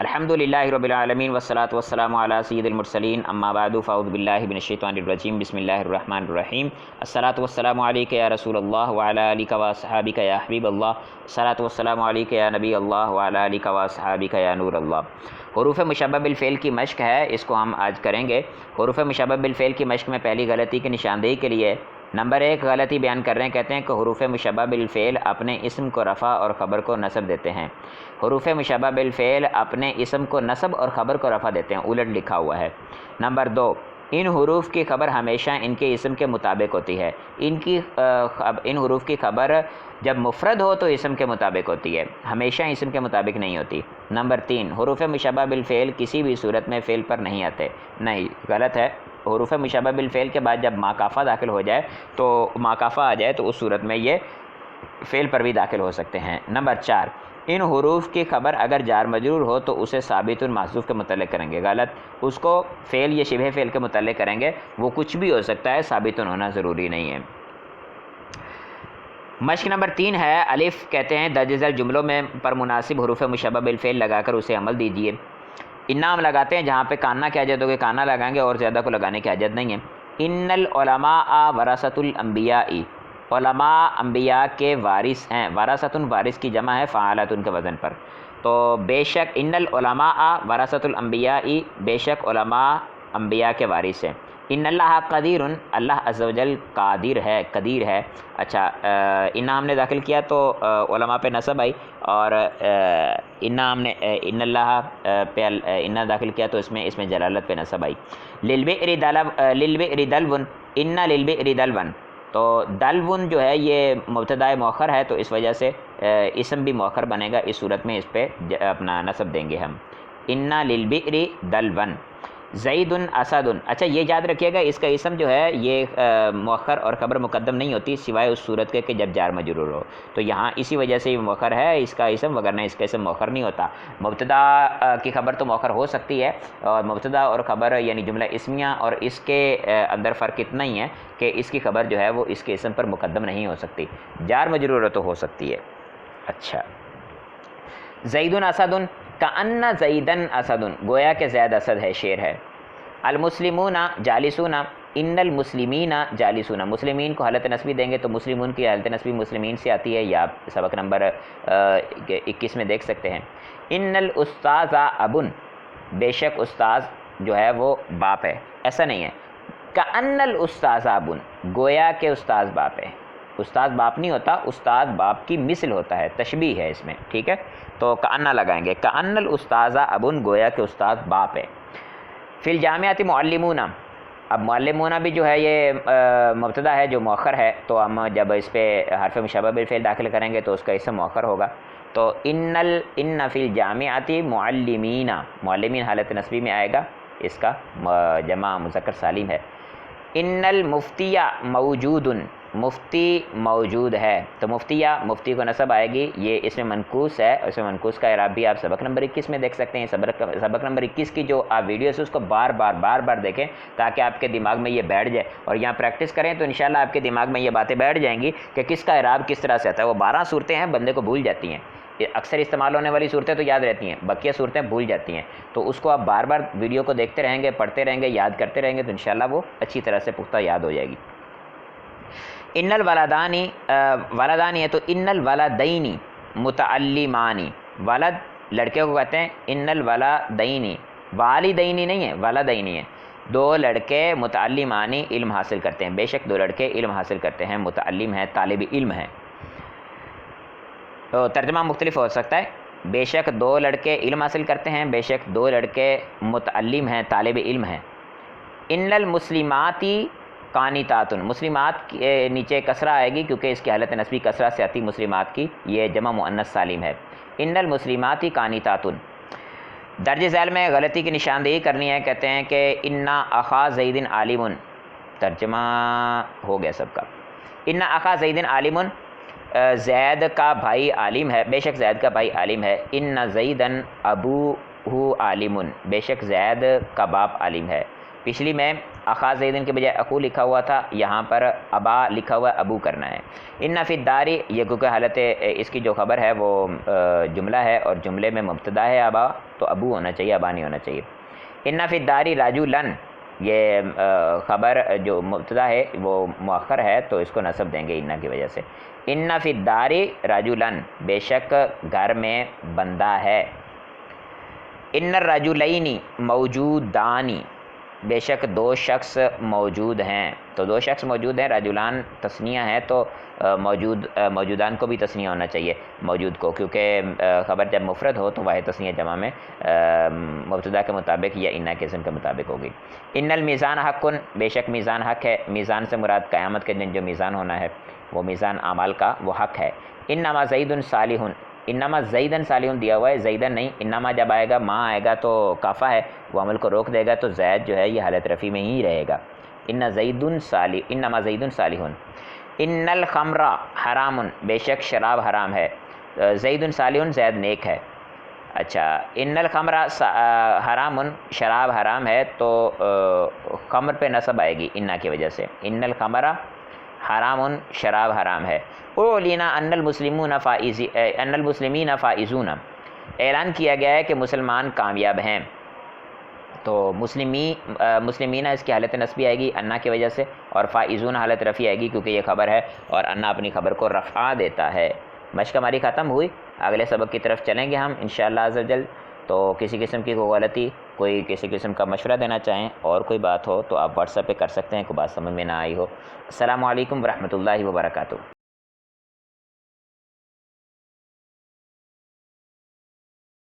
الحمدللہ رب العالمین والصلاۃ والسلام علی سید المرسلین اما بعد فاعوذ باللہ من الشیطان الرجیم بسم اللہ الرحمن الرحیم الصلاۃ والسلام علیک یا رسول اللہ وعلی آلک واصحابک یا حبیب اللہ الصلاۃ والسلام علیک یا نبی اللہ وعلی آلک واصحابک یا نور اللہ۔ حروف مشبہ بالفعل کی مشق ہے، اس کو ہم آج کریں گے۔ حروف مشبہ بالفعل کی مشق میں پہلی غلطی کی نشاندہی کے لیے نمبر 1 غلطی بیان کر رہے ہیں، کہتے ہیں کہ حروف مشبہ بالفعل اپنے اسم کو رفع اور خبر کو نصب دیتے ہیں۔ حروف مشبہ بالفعل اپنے اسم کو نصب اور خبر کو رفع دیتے ہیں، الٹ لکھا ہوا ہے۔ نمبر 2 ان حروف کی خبر ہمیشہ ان کے اسم کے مطابق ہوتی ہے۔ ان حروف کی خبر جب مفرد ہو تو اسم کے مطابق ہوتی ہے، ہمیشہ اسم کے مطابق نہیں ہوتی۔ نمبر 3 حروف مشبہ بالفعل کسی بھی صورت میں فعل پر نہیں آتے، نہیں، غلط ہے۔ حروف مشبہ بالفعل کے بعد جب ماکافہ داخل ہو جائے تو ماکافہ آ جائے تو اس صورت میں یہ فعل پر بھی داخل ہو سکتے ہیں۔ نمبر 4 ان حروف کی خبر اگر جار مجرور ہو تو اسے ثابت محذوف کے متعلق کریں گے، غلط، اس کو فعل یا شبہ فعل کے متعلق کریں گے، وہ کچھ بھی ہو سکتا ہے، ثابت ہونا ضروری نہیں ہے۔ مشق نمبر 3 ہے الف، کہتے ہیں درج ذیل جملوں میں پر مناسب حروف مشبہ بالفعل لگا کر اسے عمل دیجیے۔ انا ہم لگاتے ہیں جہاں پہ کانا کی حاجت ہوگی کانا لگائیں گے، اور زیادہ کو لگانے کی حاجت نہیں ہے۔ ان العلماء ورثۃ الانبیاء، علماء انبیاء کے وارث ہیں، ورثۃ وارث کی جمع ہے فعالۃ کے وزن پر، تو بے شک ان العلماء ورثۃ الانبیاء، بے شک علماء انبیاء کے وارث ہیں۔ ان اللہ قدیر، اللہ عز و جل قادر ہے، قدیر ہے۔ اچھا، انا ہم نے داخل کیا تو علماء پہ نصب آئی، اور انا ہم نے ان اللہ پہ انا داخل کیا تو اس میں جلالت پہ نصب آئی۔ للبئر دلون، ان للبئر دلون، تو دلون جو ہے یہ مبتدا مؤخر ہے تو اس وجہ سے اسم بھی مؤخر بنے گا، اس صورت میں اس پہ اپنا نصب دیں گے ہم، ان للبئر دلون۔ زید اسد، اچھا یہ یاد رکھیے گا اس کا اسم جو ہے یہ مؤخر اور خبر مقدم نہیں ہوتی سوائے اس صورت کے کہ جب جار مجرور ہو، تو یہاں اسی وجہ سے یہ مؤخر ہے اس کا اسم، وگرنہ اس کا اسم مؤخر نہیں ہوتا۔ مبتدا کی خبر تو مؤخر ہو سکتی ہے، اور مبتدا اور خبر یعنی جملہ اسمیہ، اور اس کے اندر فرق اتنا ہی ہے کہ اس کی خبر جو ہے وہ اس کے اسم پر مقدم نہیں ہو سکتی، جار مجرور تو ہو سکتی ہے۔ اچھا، زید اسد، کأن زیدن اسد، گویا کہ زید اسد ہے، شیر ہے۔ المسلمون جالسون، ان المسلمین جالسون، مسلمین کو حالت نصبی دیں گے تو مسلمون کی حالت نصبی مسلمین سے آتی ہے، یا آپ سبق نمبر 21 میں دیکھ سکتے ہیں۔ ان الاستاذ ابن، بے شک استاذ جو ہے وہ باپ ہے، ایسا نہیں ہے کأن الاستاذ ابن، گویا کہ استاذ باپ ہے، استاذ باپ نہیں ہوتا، استاد باپ کی مثل ہوتا ہے، تشبیہ ہے اس میں، ٹھیک ہے، تو کأن لگائیں گے، کأن الاستاذ ابن، گویا کہ استاد باپ ہے۔ فی الجامعۃ معلمون، اب معلمون بھی جو ہے یہ مبتدا ہے جو مؤخر ہے، تو ہم جب اس پہ حرف مشبہ بالفعل داخل کریں گے تو اس کا اسم مؤخر ہوگا، تو ان فی الجامعۃ معلمین، معلمین حالت نصبی میں آئے گا، اس کا جمع مذکر سالم ہے۔ ان المفتی موجود، مفتی موجود ہے، تو مفتی کو نصب آئے گی، یہ اس میں منقوص ہے، اس میں منقوص کا اعراب بھی آپ سبق نمبر 21 میں دیکھ سکتے ہیں۔ سبق نمبر 21 کی جو آپ ویڈیوز اس کو بار بار دیکھیں تاکہ آپ کے دماغ میں یہ بیٹھ جائے، اور یہاں پریکٹس کریں تو انشاءاللہ آپ کے دماغ میں یہ باتیں بیٹھ جائیں گی کہ کس کا اعراب کس طرح سے آتا ہے۔ وہ 12 صورتیں ہیں، بندے کو بھول جاتی ہیں، اکثر استعمال ہونے والی صورتیں تو یاد رہتی ہیں، بقیہ صورتیں بھول جاتی ہیں، تو اس کو آپ بار ویڈیو کو دیکھتے رہیں گے، پڑھتے رہیں گے، یاد کرتے رہیں گے تو انشاءاللہ وہ اچھی طرح سے پختہ یاد ہو جائے گی۔ ان الولدانی، ولدانی ہے تو ان الولدینی متعلمانی، ولد لڑکے کو کہتے ہیں، ان الولدینی، والدینی نہیں ہے، ولدینی ہے، 2 لڑکے متعلمانی علم حاصل کرتے ہیں، بے شک 2 لڑکے علم حاصل کرتے ہیں، متعلم ہیں، طالب علم ہیں، تو ترجمہ مختلف ہو سکتا ہے، بے شک 2 لڑکے علم حاصل کرتے ہیں، بے شک 2 لڑکے متعلم ہیں، طالب علم ہیں۔ ان المسلماتی قانتات، مسلمات کے نیچے کسرہ آئے گی کیونکہ اس کی حالت نصبی کسرہ سے آتی مسلمات کی، یہ جمع مؤنث سالم ہے۔ ان المسلمات قانتات، درج ذیل میں غلطی کی نشاندہی کرنی ہے، کہتے ہیں کہ ان اخا زید عالم، ترجمہ ہو گیا سب کا، ان اخا زید عالم، زید کا بھائی عالم ہے، بے شک زید کا بھائی عالم ہے۔ ان زیدن ابوہ عالم، بے شک زید کا باپ عالم ہے۔ پچھلی میں اخا زیدن کے بجائے اخو لکھا ہوا تھا، یہاں پر ابا لکھا ہوا ہے، ابو کرنا ہے۔ ان فی الداری، یہ کیونکہ حالت اس کی جو خبر ہے وہ جملہ ہے اور جملے میں مبتدا ہے ابا، تو ابو ہونا چاہیے، ابا نہیں ہونا چاہیے۔ ان فی الداری رجلن، یہ خبر جو مبتدا ہے وہ مؤخر ہے تو اس کو نصب دیں گے ان کی وجہ سے۔ ان فی الداری رجلن، بے شک گھر میں بندہ ہے۔ ان الرجلین موجودانی، بے شک دو شخص موجود ہیں، تو دو شخص موجود ہیں، رجلان تثنیہ ہے تو موجودان کو بھی تثنیہ ہونا چاہیے موجود کو، کیونکہ خبر جب مفرد ہو تو واحد تثنیہ جمع میں مبتدا کے مطابق یا انا کے اسم کے مطابق ہوگی۔ ان المیزان حق، بے شک میزان حق ہے، میزان سے مراد قیامت کے دن جو میزان ہونا ہے وہ میزان اعمال کا وہ حق ہے۔ انما زید صالح، انما زیدن صالح دیا ہوا ہے، زیدن نہیں، انما جب آئے گا ماں آئے گا تو کافہ ہے، وہ عمل کو روک دے گا تو زید جو ہے یہ حالت رفیع میں ہی رہے گا۔ ان زید صالح، انما زید صالح۔ ان الخمر حرام، بے شک شراب حرام ہے، زید صالح، زید نیک ہے۔ اچھا، ان الخمر حرام، شراب حرام ہے تو خمر پہ نصب آئے گی انا کی وجہ سے، ان الخمر حرام، شراب حرام ہے۔ اعلنا ان المسلمین فائزون، اعلان کیا گیا ہے کہ مسلمان کامیاب ہیں، تو مسلمین اس کی حالت نصبی آئے گی انا کی وجہ سے، اور فائزون حالت رفیع آئے گی کیونکہ یہ خبر ہے اور انا اپنی خبر کو رفع دیتا ہے۔ مشق ہماری ختم ہوئی، اگلے سبق کی طرف چلیں گے ہم انشاءاللہ عز و جل۔ تو کسی قسم کی کوئی غلطی، کوئی کسی قسم کا مشورہ دینا چاہیں اور کوئی بات ہو تو آپ واٹس ایپ پہ کر سکتے ہیں، کوئی بات سمجھ میں نہ آئی ہو۔ السلام علیکم ورحمۃ اللہ وبرکاتہ۔